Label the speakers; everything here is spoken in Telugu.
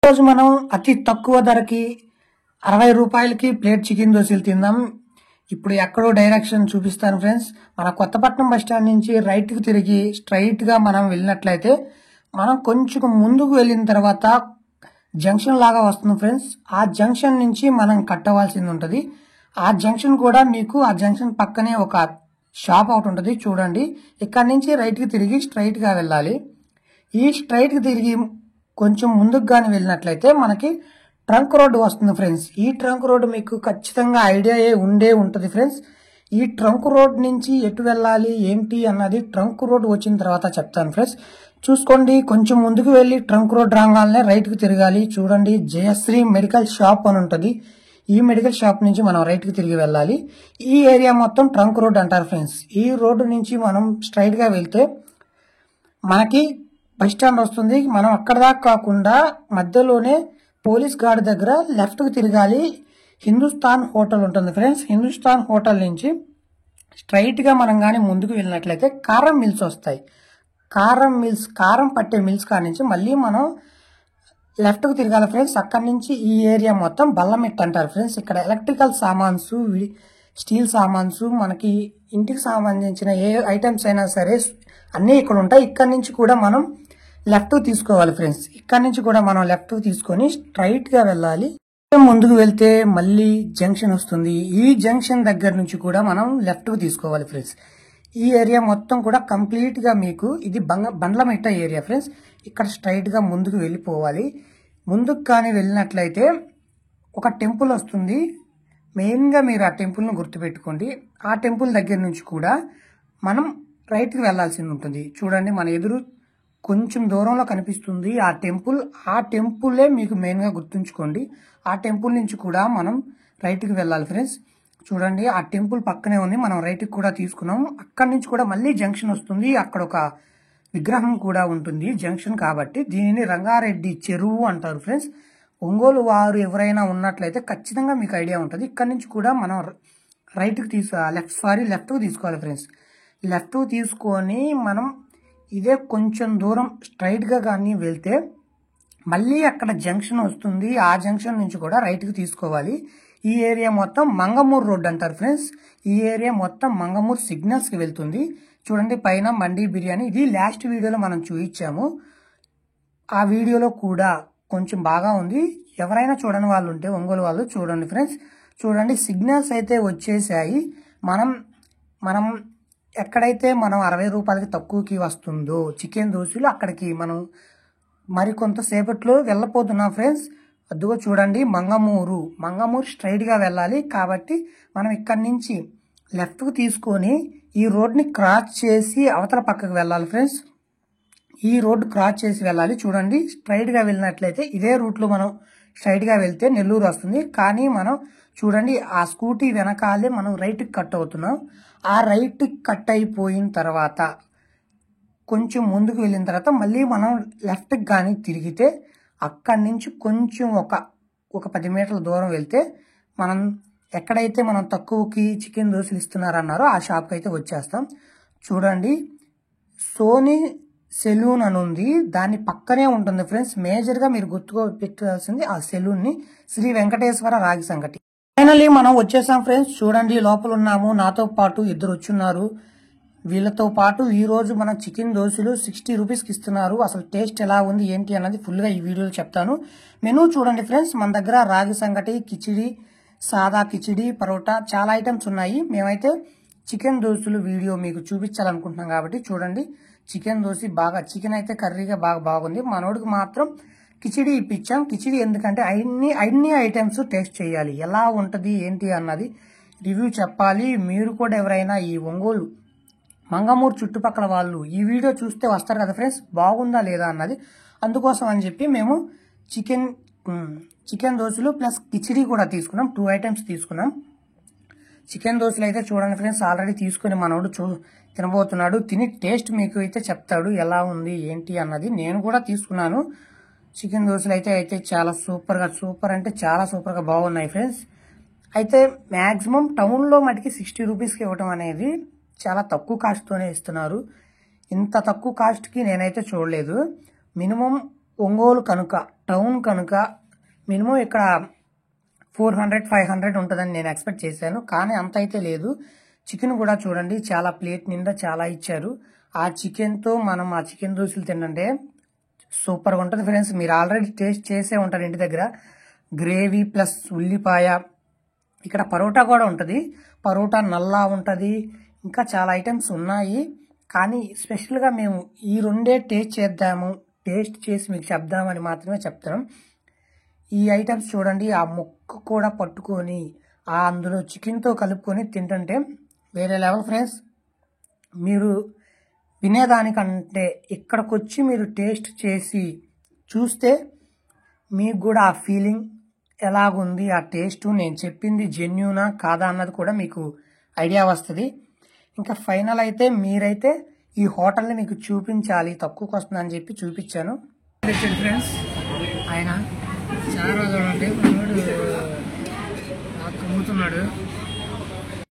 Speaker 1: రోజు మనం అతి తక్కువ ధరకి 60 రూపాయలకి ప్లేట్ చికెన్ దోశలు తిందాం. ఇప్పుడు ఎక్కడో డైరెక్షన్ చూపిస్తాను ఫ్రెండ్స్. మన కొత్తపట్నం బస్ స్టాండ్ నుంచి రైట్ కి తిరిగి స్ట్రైట్ గా మనం వెళ్ళినట్లయితే మనం కొంచెం ముందుకు వెళ్ళిన తర్వాత జంక్షన్ లాగా వస్తుంది ఫ్రెండ్స్. ఆ జంక్షన్ నుంచి మనం కట్టవలసింది ఉంటుంది. ఆ జంక్షన్ కూడా మీకు ఆ జంక్షన్ పక్కనే ఒక షాప్ ఒకటి ఉంటుంది చూడండి. ఇక్కడ నుంచి రైట్ కి తిరిగి స్ట్రైట్ గా వెళ్ళాలి. ఈ స్ట్రైట్ కి తిరిగి కొంచెం ముందుకు గాని వెళ్ళినట్లయితే మనకి ట్రంక్ రోడ్ వస్తుంది ఫ్రెండ్స్. ఈ ట్రంక్ రోడ్ మీకు ఖచ్చితంగా ఐడియా ఉంటుంది ఫ్రెండ్స్. ఈ ట్రంక్ రోడ్ నుంచి ఎటు వెళ్ళాలి ఏంటి అన్నది ట్రంక్ రోడ్ వచ్చిన తర్వాత చెప్తాను ఫ్రెండ్స్. చూసుకోండి, కొంచెం ముందుకు వెళ్ళి ట్రంక్ రోడ్ రాగానే రైట్ కి తిరగాలి. చూడండి, జయశ్రీ మెడికల్ షాప్ అని ఉంటుంది. ఈ మెడికల్ షాప్ నుంచి మనం రైట్ కి తిరిగి వెళ్ళాలి. ఈ ఏరియా మొత్తం ట్రంక్ రోడ్ అంటారు ఫ్రెండ్స్. ఈ రోడ్డు నుంచి మనం స్ట్రైట్ గా వెళ్తే మనకి బస్ స్టాండ్ వస్తుంది. మనం అక్కడ దాకా కాకుండా మధ్యలోనే పోలీస్ గార్డ్ దగ్గర లెఫ్ట్ కి తిరగాలి. హిందుస్థాన్ హోటల్ ఉంటుంది ఫ్రెండ్స్. హిందుస్థాన్ హోటల్ నుంచి స్ట్రైట్ గా మనం గానీ ముందుకు వెళ్ళినట్లయితే కారం మిల్స్ వస్తాయి. కారం పట్టే మిల్స్ కాడ నుంచి మళ్ళీ మనం లెఫ్ట్ కు తిరగాలి ఫ్రెండ్స్. అక్కడి నుంచి ఈ ఏరియా మొత్తం బల్లమెట్ అంటారు ఫ్రెండ్స్. ఇక్కడ ఎలక్ట్రికల్ సామాన్స్, స్టీల్ సామాన్స్, మనకి ఇంటికి సంబంధించిన ఏ ఐటమ్స్ అయినా సరే అన్నీ ఇక్కడ ఉంటాయి. ఇక్కడ నుంచి కూడా మనం లెఫ్ట్ తీసుకోవాలి ఫ్రెండ్స్. ఇక్కడ నుంచి కూడా మనం లెఫ్ట్ తీసుకొని స్ట్రైట్ గా వెళ్ళాలి. ముందుకు వెళ్తే మళ్ళీ జంక్షన్ వస్తుంది. ఈ జంక్షన్ దగ్గర నుంచి కూడా మనం లెఫ్ట్ తీసుకోవాలి ఫ్రెండ్స్. ఈ ఏరియా మొత్తం కూడా కంప్లీట్ గా మీకు ఇది బండ్లమెట్ట ఏరియా ఫ్రెండ్స్. ఇక్కడ స్ట్రైట్ గా ముందుకు వెళ్ళిపోవాలి. ముందుకు కానీ వెళ్ళినట్లయితే ఒక టెంపుల్ వస్తుంది. మెయిన్ గా మీరు ఆ టెంపుల్ ను గుర్తుపెట్టుకోండి. ఆ టెంపుల్ దగ్గర నుంచి కూడా మనం రైట్ కి వెళ్లాల్సింది ఉంటుంది. చూడండి, మన ఎదురు కొంచెం దూరంలో కనిపిస్తుంది ఆ టెంపుల్. ఆ టెంపులే మీకు మెయిన్ గా గుర్తుంచుకోండి. ఆ టెంపుల్ నుంచి కూడా మనం రైట్ కి వెళ్ళాలి ఫ్రెండ్స్. చూడండి, ఆ టెంపుల్ పక్కనే ఉంది. మనం రైట్ కి కూడా తీసుకున్నాం. అక్కడి నుంచి కూడా మళ్ళీ జంక్షన్ వస్తుంది. అక్కడ ఒక విగ్రహం కూడా ఉంటుంది జంక్షన్ కాబట్టి. దీనిని రంగారెడ్డి చెరువు అంటారు ఫ్రెండ్స్. ఒంగోలు వారు ఎవరైనా ఉన్నట్లయితే ఖచ్చితంగా మీకు ఐడియా ఉంటుంది. ఇక్కడ నుంచి కూడా మనం రైట్ కి లెఫ్ట్ కు తీసుకోవాలి ఫ్రెండ్స్. లెఫ్ట్ తీసుకొని మనం ఇదే కొంచెం దూరం స్ట్రైట్ గా కానీ వెళ్తే మళ్ళీ అక్కడ జంక్షన్ వస్తుంది. ఆ జంక్షన్ నుంచి కూడా రైట్ కి తీసుకోవాలి. ఈ ఏరియా మొత్తం మంగమూరు రోడ్ అంటారు ఫ్రెండ్స్. ఈ ఏరియా మొత్తం మంగమూరు సిగ్నల్స్ కి వెళ్తుంది. చూడండి, పైన మండీ బిర్యానీ, ఇది లాస్ట్ వీడియోలో మనం చూపించాము. ఆ వీడియోలో కూడా కొంచెం బాగా ఉంది. ఎవరైనా చూడని వాళ్ళు ఉంటే ఒంగోలు వాళ్ళు చూడండి ఫ్రెండ్స్. చూడండి, సిగ్నల్స్ అయితే వచ్చేసాయి. మనం ఎక్కడైతే మనం 60 రూపాయలకి తక్కువకి వస్తుందో చికెన్ దోశలు అక్కడికి మనం మరికొంతసేపట్లో వెళ్ళపోతున్నాం ఫ్రెండ్స్. అదిగో చూడండి, మంగమూరు స్ట్రైట్ గా వెళ్ళాలి కాబట్టి మనం ఇక్కడి నుంచి లెఫ్ట్ కు తీసుకొని ఈ రోడ్ ని క్రాస్ చేసి అవతల పక్కకు వెళ్ళాలి ఫ్రెండ్స్. ఈ రోడ్ క్రాస్ చేసి వెళ్ళాలి. చూడండి, స్ట్రైట్ గా వెళ్ళినట్లయితే ఇదే రూట్ లో మనం స్ట్రైట్ గా వెళ్తే నెల్లూరు వస్తుంది. కానీ మనం చూడండి, ఆ స్కూటీ వెనకాలే మనం రైట్ కి కట్ అవుతున్నాం. ఆ రైట్ కట్ అయిపోయిన తర్వాత కొంచెం ముందుకు వెళ్ళిన తర్వాత మళ్ళీ మనం లెఫ్ట్ కి కానీ తిరిగితే అక్కడి నుంచి కొంచెం ఒక 10 మీటర్ల దూరం వెళ్తే మనం ఎక్కడైతే మనం తక్కువకి చికెన్ దోశలు ఇస్తున్నారన్నారో ఆ షాప్కి అయితే వచ్చేస్తాం. చూడండి, సోనీ సెలూన్ అని ఉంది. దాని పక్కనే ఉంటుంది ఫ్రెండ్స్. మేజర్ గా మీరు గుర్తుకు పెట్టాల్సింది ఆ సెలూన్ ని, శ్రీ వెంకటేశ్వర రాగి సంగటి. ఫైనల్లీ మనం వచ్చేసాం ఫ్రెండ్స్. చూడండి, లోపల ఉన్నాము. నాతో పాటు ఇద్దరు వచ్చున్నారు. వీళ్ళతో పాటు ఈ రోజు మన చికెన్ దోశలు 60 రూపీస్కి ఇస్తున్నారు. అసలు టేస్ట్ ఎలా ఉంది ఏంటి అన్నది ఫుల్ గా ఈ వీడియోలో చెప్తాను. మెనూ చూడండి ఫ్రెండ్స్. మన దగ్గర రాగి సంగటి, కిచిడి, సాదా కిచిడి, పరోటా చాలా ఐటమ్స్ ఉన్నాయి. మేమైతే చికెన్ దోశలు వీడియో మీకు చూపించాలనుకుంటున్నాం కాబట్టి చూడండి, చికెన్ దోశ చికెన్ అయితే కర్రీగా బాగుంది. మనోడికి మాత్రం కిచిడి ఇప్పించాం. కిచిడి ఎందుకంటే అన్ని ఐటమ్స్ టేస్ట్ చేయాలి. ఎలా ఉంటది ఏంటి అన్నది రివ్యూ చెప్పాలి. మీరు కూడా ఎవరైనా ఈ ఒంగోలు మంగమూరు చుట్టుపక్కల వాళ్ళు ఈ వీడియో చూస్తే వస్తారు కదా ఫ్రెండ్స్, బాగుందా లేదా అన్నది. అందుకోసం అని చెప్పి మేము చికెన్ దోశలు ప్లస్ కిచిడి కూడా తీసుకున్నాం. 2 ఐటమ్స్ తీసుకున్నాం. చికెన్ దోశలు అయితే చూడండి ఫ్రెండ్స్, ఆల్రెడీ తీసుకుని మనోడు తినబోతున్నాడు. తిని టేస్ట్ మీకు అయితే చెప్తాడు ఎలా ఉంది ఏంటి అన్నది. నేను కూడా తీసుకున్నాను. చికెన్ దోశలు అయితే చాలా సూపర్ అంటే చాలా సూపర్ గా బాగున్నాయి ఫ్రెండ్స్. అయితే మాక్సిమం టౌన్ లో మటుకి 60 రూపీస్కి ఇవ్వటం అనేది చాలా తక్కువ కాస్ట్ తోనే ఇస్తున్నారు. ఇంత తక్కువ కాస్ట్ కి నేనైతే చూడలేదు. మినిమం ఒంగోలు కనుక టౌన్ కనుక మినిమం ఇక్కడ 400-500 ఉంటుందని నేను ఎక్స్పెక్ట్ చేశాను, కానీ అంత అయితే లేదు. చికెన్ కూడా చూడండి, చాలా ప్లేట్ నిండా చాలా ఇచ్చారు. ఆ చికెన్తో మనం ఆ చికెన్ దోశలు తినంటే సూపర్గా ఉంటుంది ఫ్రెండ్స్. మీరు ఆల్రెడీ టేస్ట్ చేసే ఉంటారు ఇంటి దగ్గర. గ్రేవీ ప్లస్ ఉల్లిపాయ, ఇక్కడ పరోటా కూడా ఉంటుంది, పరోటా నల్లా ఉంటుంది, ఇంకా చాలా ఐటమ్స్ ఉన్నాయి. కానీ స్పెషల్గా మేము ఈ రెండే టేస్ట్ చేసి మీకు చెప్దామని మాత్రమే చెప్తాం. ఈ ఐటమ్స్ చూడండి, ఆ ముక్క కూడా పట్టుకొని అందులో చికెన్తో కలుపుకొని తింటుంటే వేరే లెవెల్ ఫ్రెండ్స్. మీరు వినేదానికంటే ఇక్కడికి వచ్చి మీరు టేస్ట్ చేసి చూస్తే మీకు కూడా ఆ ఫీలింగ్ ఎలాగుంది, ఆ టేస్ట్ నేను చెప్పింది జెన్యూనా కాదా అన్నది కూడా మీకు ఐడియా వస్తుంది. ఇంకా ఫైనల్ అయితే మీరైతే ఈ హోటల్ని మీకు చూపించాలి, తక్కువకి వస్తుందని చెప్పి చూపించాను ఫ్రెండ్స్. ఆయన చాలా రోజులు ఉంటే మనోడు కమ్ముతున్నాడు.